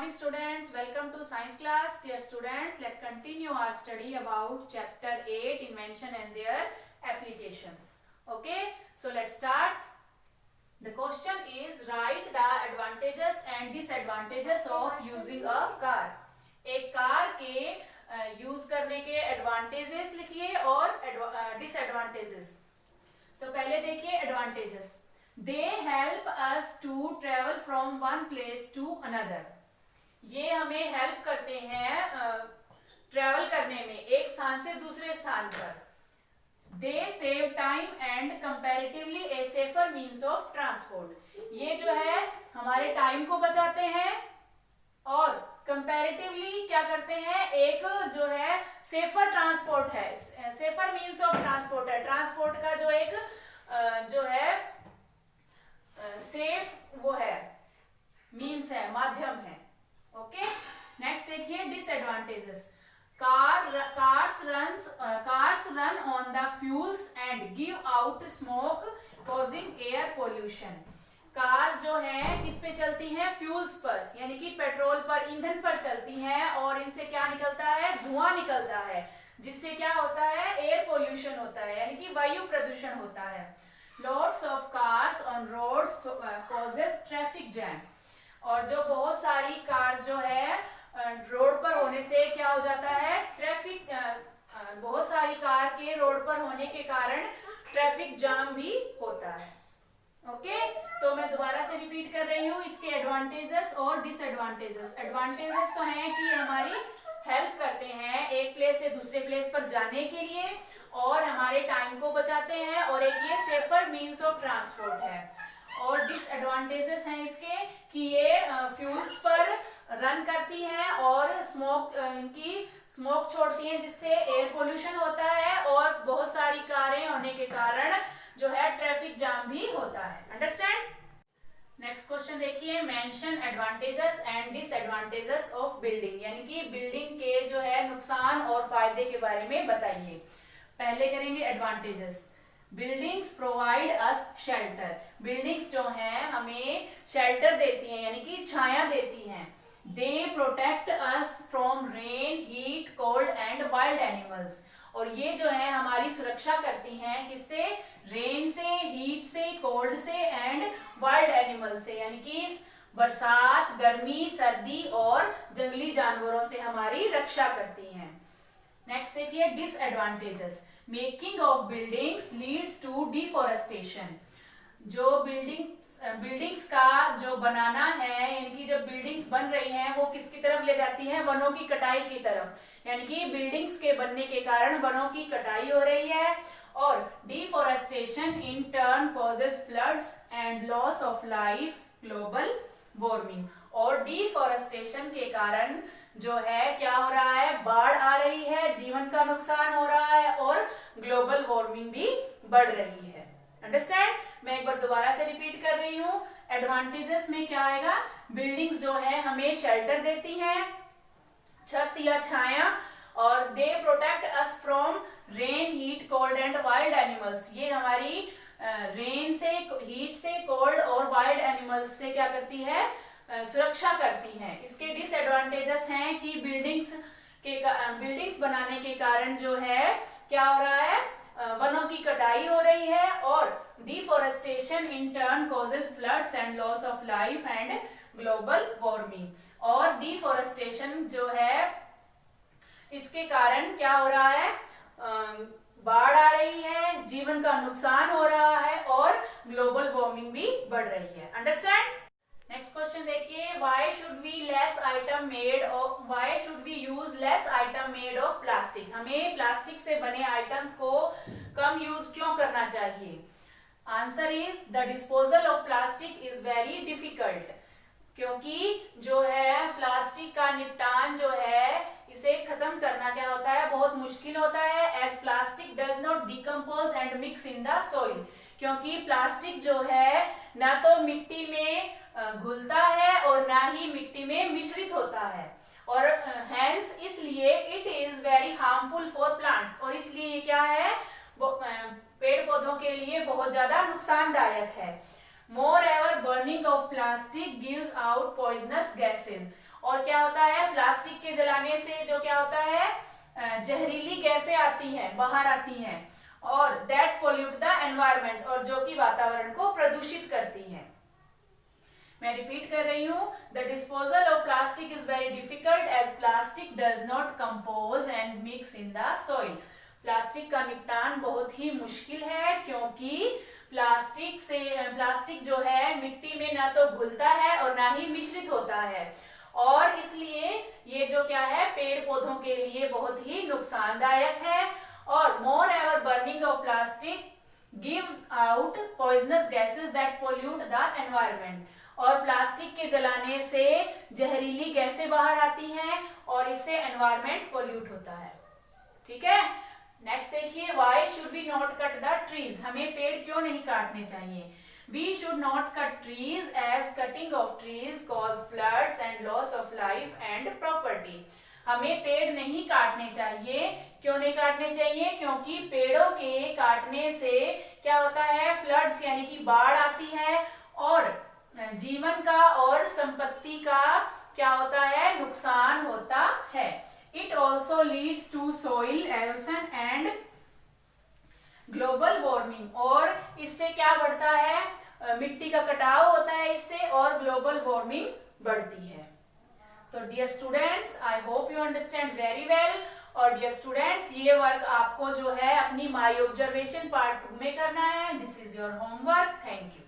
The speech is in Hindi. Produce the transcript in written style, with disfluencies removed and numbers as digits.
morning students, welcome to science class. Dear students, let's continue our study about chapter 8 invention and their application. Okay, so let's start. The question is write the advantages and disadvantages of using a car. एक कार के यूज करने के एडवांटेजेस लिखिए और डिसएडवांटेजेस. तो पहले देखिए advantages. They help us to travel from one place to another. ये हमें हेल्प करते हैं ट्रेवल करने में एक स्थान से दूसरे स्थान पर. They save time and comparatively a safer means of transport. ये जो है हमारे टाइम को बचाते हैं और कंपैरेटिवली क्या करते हैं, एक जो है सेफर ट्रांसपोर्ट है, सेफर मींस ऑफ ट्रांसपोर्ट है. ट्रांसपोर्ट का जो एक जो है सेफ वो है, मींस है, माध्यम है. ओके, नेक्स्ट देखिए disadvantages. Cars run on the fuels and give out smoke causing air pollution. Car जो है किस पे चलती हैं, फ्यूल्स पर, यानी कि पेट्रोल पर, ईंधन पर चलती हैं और इनसे क्या निकलता है, धुआं निकलता है, जिससे क्या होता है, एयर पोल्यूशन होता है, यानी कि वायु प्रदूषण होता है. Lots of cars on roads causes traffic jam. और जो बहुत सारी कार जो है रोड पर होने से क्या हो जाता है, ट्रैफिक, बहुत सारी कार के रोड पर होने के कारण ट्रैफिक जाम भी होता है. ओके, तो मैं दोबारा से रिपीट कर रही हूँ इसके एडवांटेजेस और डिसएडवांटेजेस. एडवांटेजेस तो हैं कि हमारी हेल्प करते हैं एक प्लेस से दूसरे प्लेस पर जाने के लिए और हमारे टाइम को बचाते हैं और एक ये सेफर मींस ऑफ ट्रांसपोर्ट है. और डिसएडवांटेजेस हैं इसके कि ये फ्यूल्स पर रन करती हैं और इनकी स्मोक छोड़ती हैं, जिससे एयर पोल्यूशन होता है और बहुत सारी कारें होने के कारण जो है ट्रैफिक जाम भी होता है. अंडरस्टैंड. नेक्स्ट क्वेश्चन देखिए. Mention advantages and disadvantages of building, यानी कि बिल्डिंग के जो है नुकसान और फायदे के बारे में बताइए. पहले करेंगे advantages. Buildings provide us shelter. Buildings जो हैं हमें शेल्टर देती हैं, यानी कि छाया देती हैं. They protect us from rain, heat, cold and wild animals. और ये जो है हमारी सुरक्षा करती हैं किससे, रेन से, हीट से, कोल्ड से एंड वाइल्ड एनिमल से, यानी कि बरसात, गर्मी, सर्दी और जंगली जानवरों से हमारी रक्षा करती हैं. नेक्स्ट देखिए disadvantages. Making of buildings leads to deforestation. जो बिल्डिंग्स का जो बनाना है, यानी कि जब बिल्डिंग्स बन रही हैं वो किसकी तरफ ले जाती हैं, वनों की कटाई की तरफ. यानी कि बिल्डिंग्स के बनने के कारण वनों की कटाई हो रही है और deforestation in turn causes floods and loss of life, global warming. और डिफॉरेस्टेशन के कारण जो है क्या हो रहा है, बाढ़ आ रही है, जीवन का नुकसान हो रहा है और ग्लोबल वार्मिंग भी बढ़ रही है. अंडरस्टैंड. मैं एक बार दोबारा से रिपीट कर रही हूँ. एडवांटेजेस में क्या आएगा, बिल्डिंग्स जो है हमें शेल्टर देती हैं, छत या छाया, और they protect us from rain, heat, cold and wild animals. ये हमारी रेन से, हीट से, कोल्ड और वाइल्ड एनिमल्स से क्या करती है, सुरक्षा करती हैं. इसके डिसएडवांटेजेस हैं कि बिल्डिंग्स बनाने के कारण जो है क्या हो रहा है, वनों की कटाई हो रही है और deforestation in turn causes floods and loss of life and global warming. और डिफॉरेस्टेशन जो है इसके कारण क्या हो रहा है, बाढ़ आ रही है, जीवन का नुकसान हो रहा है और ग्लोबल वार्मिंग भी बढ़ रही है. अंडरस्टैंड. नेक्स्ट क्वेश्चन देखिए. Why should we use less item made of plastic? हमें प्लास्टिक से बने आइटम्स को कम यूज क्यों करना चाहिए. Answer is the disposal of plastic is very difficult. क्योंकि जो है प्लास्टिक का निपटान जो है, इसे खत्म करना क्या होता है, बहुत मुश्किल होता है. As plastic does not decompose and mix in the soil. क्योंकि प्लास्टिक जो है ना तो मिट्टी में घुलता है और ना ही मिट्टी में मिश्रित होता है और हेंस इसलिए it is very harmful for plants. और इसलिए ये क्या है, पेड़ पौधों के लिए बहुत ज्यादा नुकसानदायक है. Moreover, burning of plastic gives out poisonous gases. और क्या होता है, प्लास्टिक के जलाने से जो क्या होता है, जहरीली गैसें आती हैं, बाहर आती हैं, और दैट पोल्यूट द एनवायरमेंट, और जो कि वातावरण को प्रदूषित करती हैं। मैं रिपीट कर रही हूँ, the disposal of plastic is very difficult as plastic does not compose and mix in the soil. Plastic का निपटान बहुत ही मुश्किल है, क्योंकि प्लास्टिक जो है मिट्टी में ना तो घुलता है और ना ही मिश्रित होता है, और इसलिए ये जो क्या है, पेड़ पौधों के लिए बहुत ही नुकसानदायक है। और moreover burning of plastic gives out poisonous gases that pollute the environment, और प्लास्टिक के जलाने से जहरीली गैसें बाहर आती हैं और इससे एनवायरनमेंट पोल्यूट होता है। ठीक है, नेक्स्ट देखिए, why should we not cut the trees, हमें पेड़ क्यों नहीं काटने चाहिए। We should not cut trees as cutting of trees cause floods and loss of life and property. हमें पेड़ नहीं काटने चाहिए। क्यों नहीं काटने चाहिए, क्योंकि पेड़ों के काटने से क्या होता है, फ्लड्स यानी कि बाढ़ आती है, और जीवन का और संपत्ति का क्या होता है, नुकसान होता है। It also leads to soil erosion and global warming, और इससे क्या बढ़ता है, मिट्टी का कटाव होता है इससे, और ग्लोबल वार्मिंग बढ़ती है। तो dear students, I hope you understand very well. और डियर स्टूडेंट्स, ये वर्क आपको जो है अपनी माई ऑब्जर्वेशन पार्ट 2 में करना है। This is your homework. Thank you.